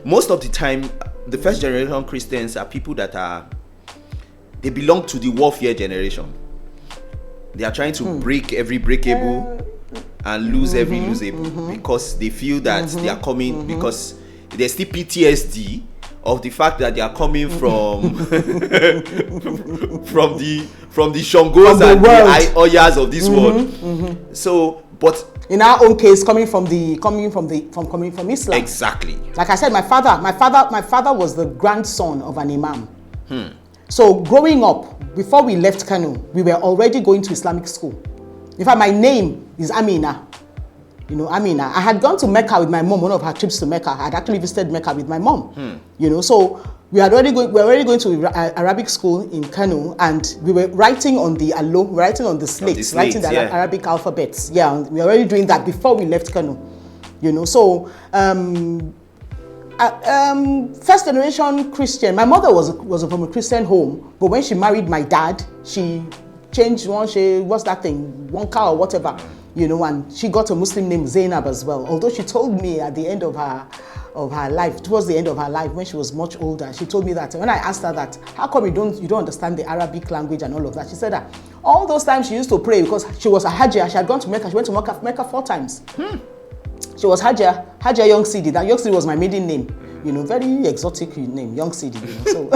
most of the time, the first generation Christians are people that they belong to the warfare generation. They are trying to break every breakable and lose every losable because they feel that they are coming because there's still PTSD of the fact that they are coming from from the Shongos and the Oyas of this world. So, but in our own case, coming from Islam. Exactly. Like I said, my father was the grandson of an imam. So growing up, before we left Kano, we were already going to Islamic school. In fact, my name is Amina. You know, Amina. I had gone to Mecca with my mom, one of her trips to Mecca. I had actually visited Mecca with my mom. You know, so we were already going to Arabic school in Kano, and we were writing on the allo, writing on the slates, writing the Arabic alphabets. Yeah, we were already doing that before we left Kano. You know, so first generation Christian. My mother was from a Christian home, but when she married my dad, she changed what's that thing, one car or whatever, you know, and she got a Muslim named Zainab as well. Although she told me at the end of her life, towards the end of her life, when she was much older, she told me that when I asked her that, how come you don't understand the Arabic language and all of that? She said that all those times she used to pray because she was a Hajjah. She had gone to Mecca. She went to Mecca 4 times. She was Hajjah Young Sidi. That Young Sidi was my maiden name. You know, very exotic name, Young Sidi. You know, so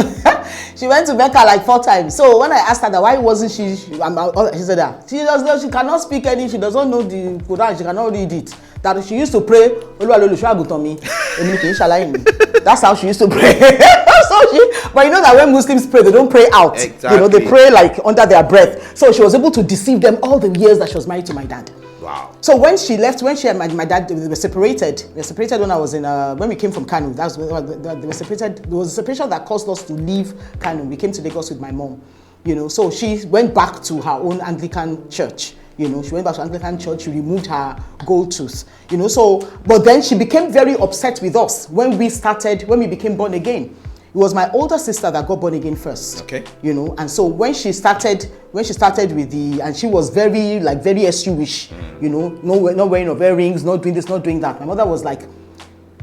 she went to Mecca like 4 times. So when I asked her that, why wasn't she said that she cannot speak any. She doesn't know the Quran. She cannot read it. That she used to pray. That's how she used to pray. But you know that when Muslims pray, they don't pray out. Exactly. You know, they pray like under their breath. So she was able to deceive them all the years that she was married to my dad. Wow. So when she left, when she and my dad, they were separated. They were separated when I was when we came from Kano. They were separated. There was a separation that caused us to leave Kano. We came to Lagos with my mom. You know, so she went back to her own Anglican church. You know, she went back to Anglican church. She removed her gold tooth. You know, so but then she became very upset with us when we became born again. It was my older sister that got born again first. Okay. You know, and so when she started with and she was very SU-ish, you know, not wearing of earrings, not doing this, not doing that. My mother was like,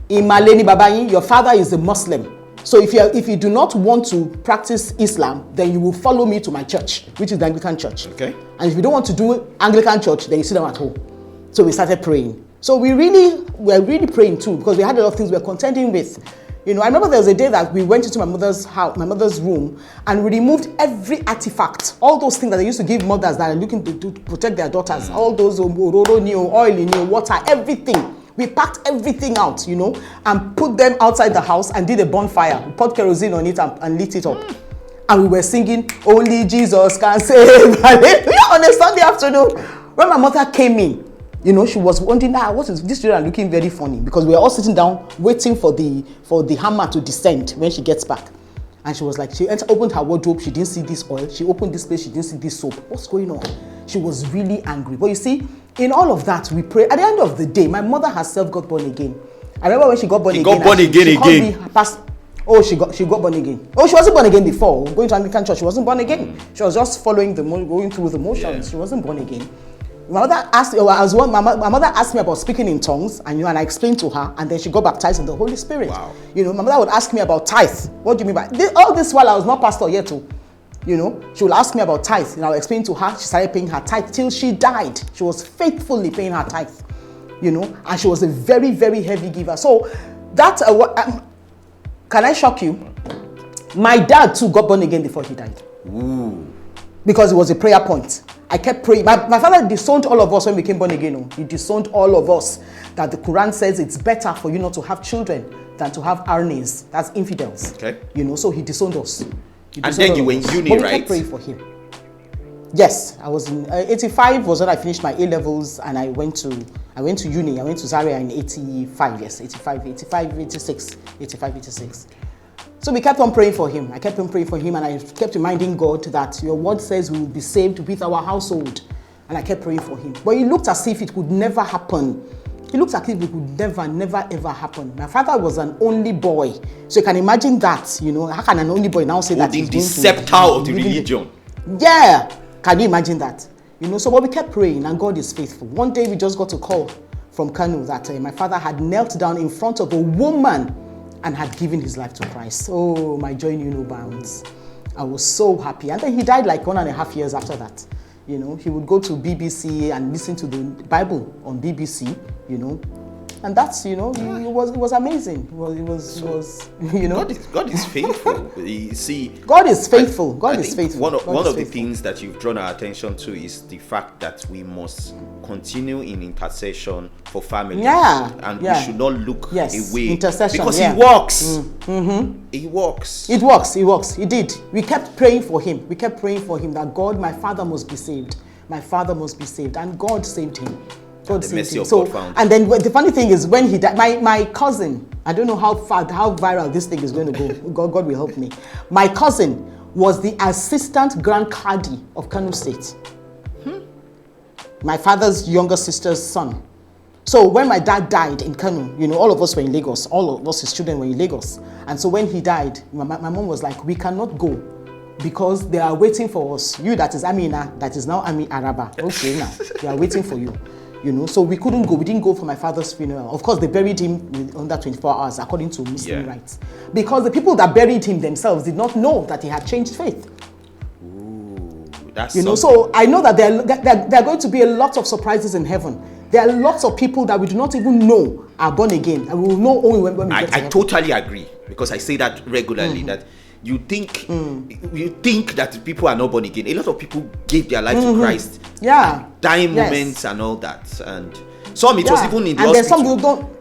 Imaleni Babayi, your father is a Muslim. So if you do not want to practice Islam, then you will follow me to my church, which is the Anglican church. Okay. And if you don't want to do Anglican church, then you sit down at home. So we started praying. So we were really praying too, because we had a lot of things we were contending with. You know, I remember there was a day that we went into my mother's house, my mother's room, and we removed every artifact, all those things that they used to give mothers that are looking to protect their daughters, all those ororo, oil, water, everything. We packed everything out, you know, and put them outside the house and did a bonfire. We poured kerosene on it and lit it up. And we were singing, "Only Jesus can save." On a Sunday afternoon, when my mother came in, you know, she was wondering, what is this children looking very funny, because we were all sitting down waiting for the hammer to descend when she gets back. And she was like, she opened her wardrobe, she didn't see this oil. She opened this place, she didn't see this soap. What's going on? She was really angry. But you see, in all of that, we pray. At the end of the day, my mother herself got born again. I remember when she got born again. She got born again. Oh, she wasn't born again before. Going to Anglican church, she wasn't born again. She was just following going through the motions. Yeah. She wasn't born again. My mother asked me about speaking in tongues, and I explained to her, and then she got baptized in the Holy Spirit. Wow. You know, my mother would ask me about tithe. What do you mean by this? All this while I was not pastor yet too. You know, she would ask me about tithe, and I'll explain to her. She started paying her tithe till she died. She was faithfully paying her tithe. You know, and she was a very, very heavy giver. So that can I shock you? My dad too got born again before he died. Ooh. Because it was a prayer point. I kept praying. My father disowned all of us when we became born again. He disowned all of us. That the Quran says it's better for you not to have children than to have arnes. That's infidels. Okay. You know, so he disowned us. And then you were in uni, right? We kept praying for him. Yes, I was in 85 was when I finished my A-levels, and I went to uni. I went to Zaria in 85. Yes, 86. So we kept on praying for him. I kept on praying for him, and I kept reminding God that your word says we will be saved with our household. And I kept praying for him. But he looked as if it could never happen. He looked as if it could never, ever happen. My father was an only boy. So you can imagine that, you know, how can an only boy now say that he's the scepter of the religion? Yeah. Can you imagine that? You know, so but we kept praying, and God is faithful. One day we just got a call from Kano that my father had knelt down in front of a woman and had given his life to Christ. Oh, my joy knew no bounds. I was so happy. And then he died like 1.5 years after that. You know, he would go to BBC and listen to the Bible on BBC, you know. And that's, you know, it was amazing. It was you know. God is faithful. You see, God is faithful. God is faithful. One of the things that you've drawn our attention to is the fact that we must continue in intercession for families. Yeah. And we should not look away. Intercession. Because he works. He works. It works. He works. He did. We kept praying for him. We kept praying for him that God, my father must be saved. My father must be saved. And God saved him. God saved him. So, and then the funny thing is, when he died, my cousin, I don't know how viral this thing is going to go. God will help me. My cousin was the assistant Grand Cadi of Kano State. My father's younger sister's son. So when my dad died in Kano, you know, all of us were in Lagos. All of us, his children, were in Lagos. And so when he died, my mom was like, we cannot go because they are waiting for us. You, that is Amina, that is now Araba. Okay, now, they are waiting for you. You know, so we couldn't go. We didn't go for my father's funeral. Of course, they buried him under 24 hours, according to Muslim rites. Because the people that buried him themselves did not know that he had changed faith. Ooh, that's you know, so I know that there are going to be a lot of surprises in heaven. There are lots of people that we do not even know are born again. And we will know only when we get to heaven. I totally agree, because I say that regularly, that you think that people are not born again. A lot of people gave their life to Christ. Yeah. Dying moments and all that. And some it was even in the hospital. Then some don't.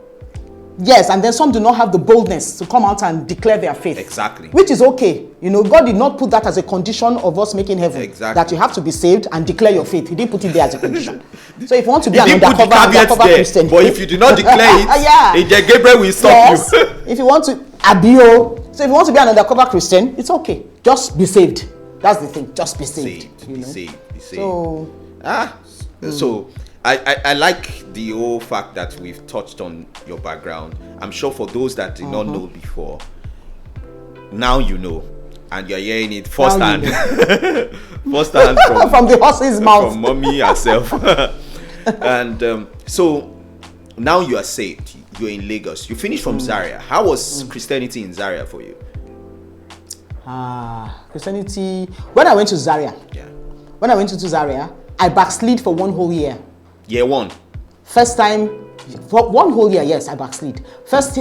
Yes, and then some do not have the boldness to come out and declare their faith. Exactly. Which is okay. You know, God did not put that as a condition of us making heaven. Exactly. That you have to be saved and declare your faith. He didn't put it there as a condition. So if you want to be an undercover Christian. But if you do not declare it, Angel Gabriel will stop you. If you want to abio. So if you want to be an undercover Christian, it's okay. Just be saved. That's the thing. Just be saved. Be saved. So so I like the whole fact that we've touched on your background. I'm sure for those that did not know before, now you know, and you're hearing it firsthand. Firsthand from the horse's mouth, from mommy herself. And so now you are saved. You're in Lagos. You finished from Zaria. How was Christianity in Zaria for you? Christianity. When I went to Zaria, I backslid for 1 whole year. Year one. First time, for 1 whole year, yes, I backslid. First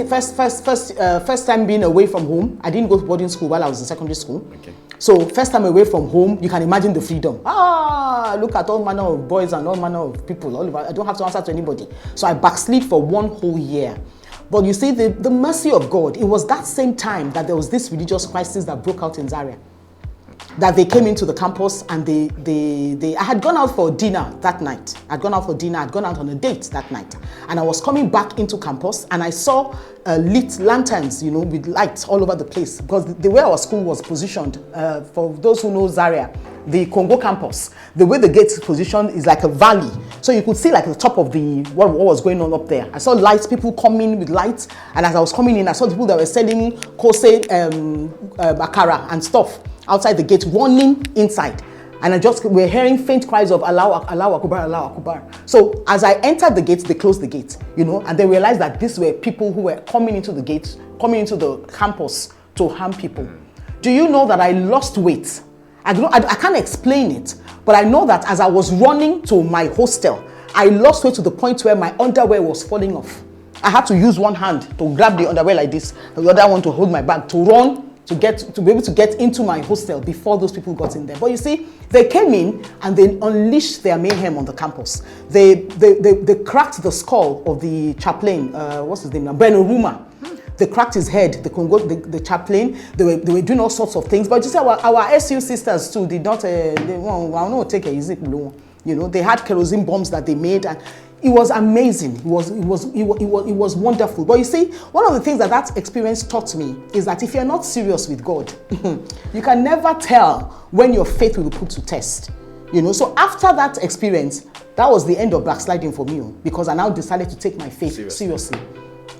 time being away from home. I didn't go to boarding school while I was in secondary school. Okay. So first time away from home, you can imagine the freedom. Look at all manner of boys and all manner of people. All over. I don't have to answer to anybody. So I backslid for 1 whole year. But you see, the mercy of God, it was that same time that there was this religious crisis that broke out in Zaria. That they came into the campus and I had gone out for dinner that night. I'd gone out on a date that night. And I was coming back into campus and I saw lit lanterns, you know, with lights all over the place. Because the way our school was positioned, for those who know Zaria, the Congo campus, the way the gate is positioned is like a valley. So you could see like the top of what was going on up there. I saw lights, people coming with lights. And as I was coming in, I saw people that were selling kose, akara and stuff outside the gate, running inside. And we're hearing faint cries of Allah Akbar, Allah Akbar. So as I entered the gate, they closed the gate, you know, and they realized that these were people who were coming into the gate, coming into the campus to harm people. Do you know that I lost weight? I can't explain it, but I know that as I was running to my hostel, I lost weight to the point where my underwear was falling off. I had to use one hand to grab the underwear like this, the other one to hold my bag, to run, to be able to get into my hostel before those people got in there. But you see, they came in and they unleashed their mayhem on the campus. They cracked the skull of the chaplain, what's his name now, Benuruma. They cracked his head, the chaplain. They were doing all sorts of things. But you see, our SU sisters too did not, they won't take it easy. You know, they had kerosene bombs that they made, and it was amazing. It was wonderful. But you see, one of the things that experience taught me is that if you're not serious with God, you can never tell when your faith will be put to test. You know, so after that experience, that was the end of backsliding for me, because I now decided to take my faith seriously.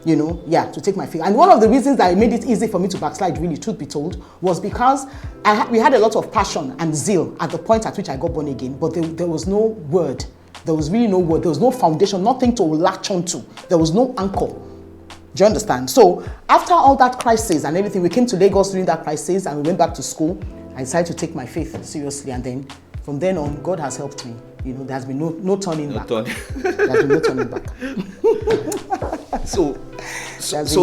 You know, to take my faith. And one of the reasons that it made it easy for me to backslide, really, truth be told, was because we had a lot of passion and zeal at the point at which I got born again, but there was no word. There was really no word. There was no foundation, nothing to latch onto. There was no anchor. Do you understand? So after all that crisis and everything, we came to Lagos during that crisis and we went back to school. I decided to take my faith seriously, and then from then on, God has helped me. You know, there has been no turning back. There has been no turning back. So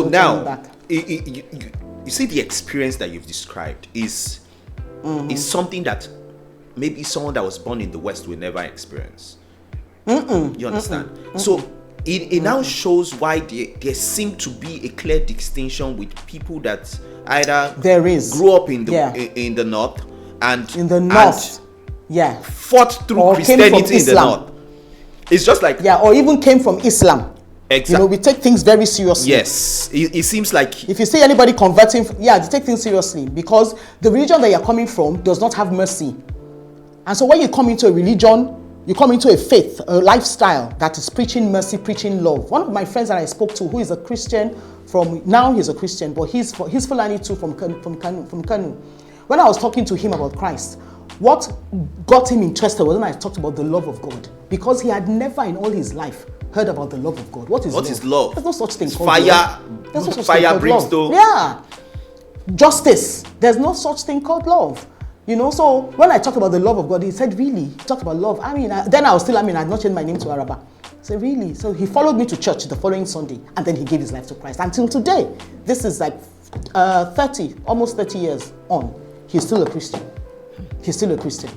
now, you see, the experience that you've described is something that maybe someone that was born in the West will never experience. You understand? So it now shows why there seemed to be a clear distinction with people that either grew up in the North and in the North, fought through Christianity in the North. It's just like, or even came from Islam. Exactly. You know, we take things very seriously. Yes, it seems like if you see anybody converting, they take things seriously, because the religion that you're coming from does not have mercy. And so when you come into a religion, you come into a faith, a lifestyle that is preaching mercy, preaching love. One of my friends that I spoke to, who is a Christian he's a Christian, but he's Fulani too, from Kanu. When I was talking to him about Christ, what got him interested was when I talked about the love of God, because he had never in all his life heard about the love of God. What is love? There's no such thing called love. There's no such thing called brimstone. Yeah. Justice. There's no such thing called love. You know, so when I talked about the love of God, he said, really? You talked about love? I'd not changed my name to Araba. I said, really? So he followed me to church the following Sunday, and then he gave his life to Christ. Until today, this is like almost 30 years on, he's still a Christian. He's still a Christian.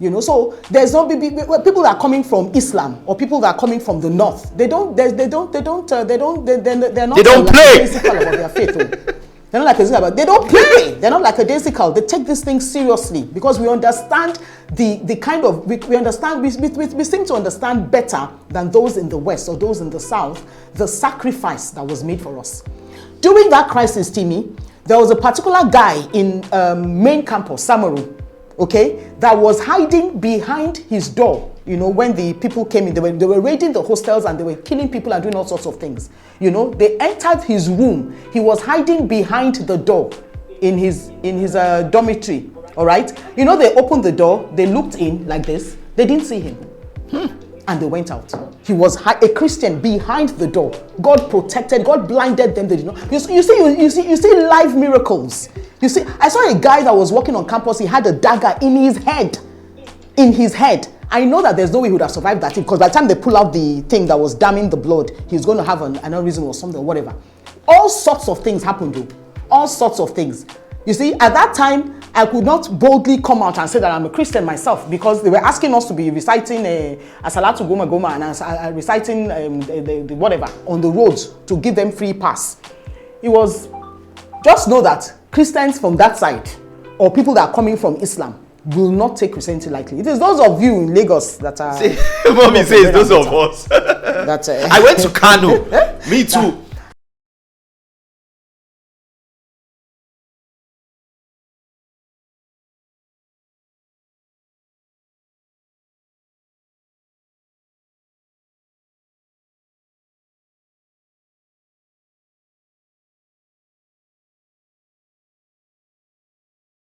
You know, so there's no people that are coming from Islam or people that are coming from the North. They're not play. Daisical about their faith. They're not like a they don't play. They're not like a daisical. They take this thing seriously, because we understand the kind of we seem to understand better than those in the West or those in the South the sacrifice that was made for us. During that crisis, Timmy, there was a particular guy in main campus, Samaru, that was hiding behind his door. You know, when the people came in, they were raiding the hostels and they were killing people and doing all sorts of things. You know, they entered his room. He was hiding behind the door in his dormitory. All right. You know, they opened the door. They looked in like this. They didn't see him. And they went out. He was a Christian behind the door. God protected. God blinded them. They did not. You see live miracles. You see, I saw a guy that was walking on campus. He had a dagger in his head. I know that there's no way he would have survived that, because by the time they pull out the thing that was damming the blood, he's going to have an aneurysm or something or whatever. All sorts of things happened, though. All sorts of things. You see, at that time, I could not boldly come out and say that I'm a Christian myself, because they were asking us to be reciting Asalatu Goma Goma and reciting the whatever on the roads to give them free pass. It was, just know that Christians from that side or people that are coming from Islam will not take Christianity lightly. It is those of you in Lagos that are... Mommy says those of us. I went to Kano. Me too.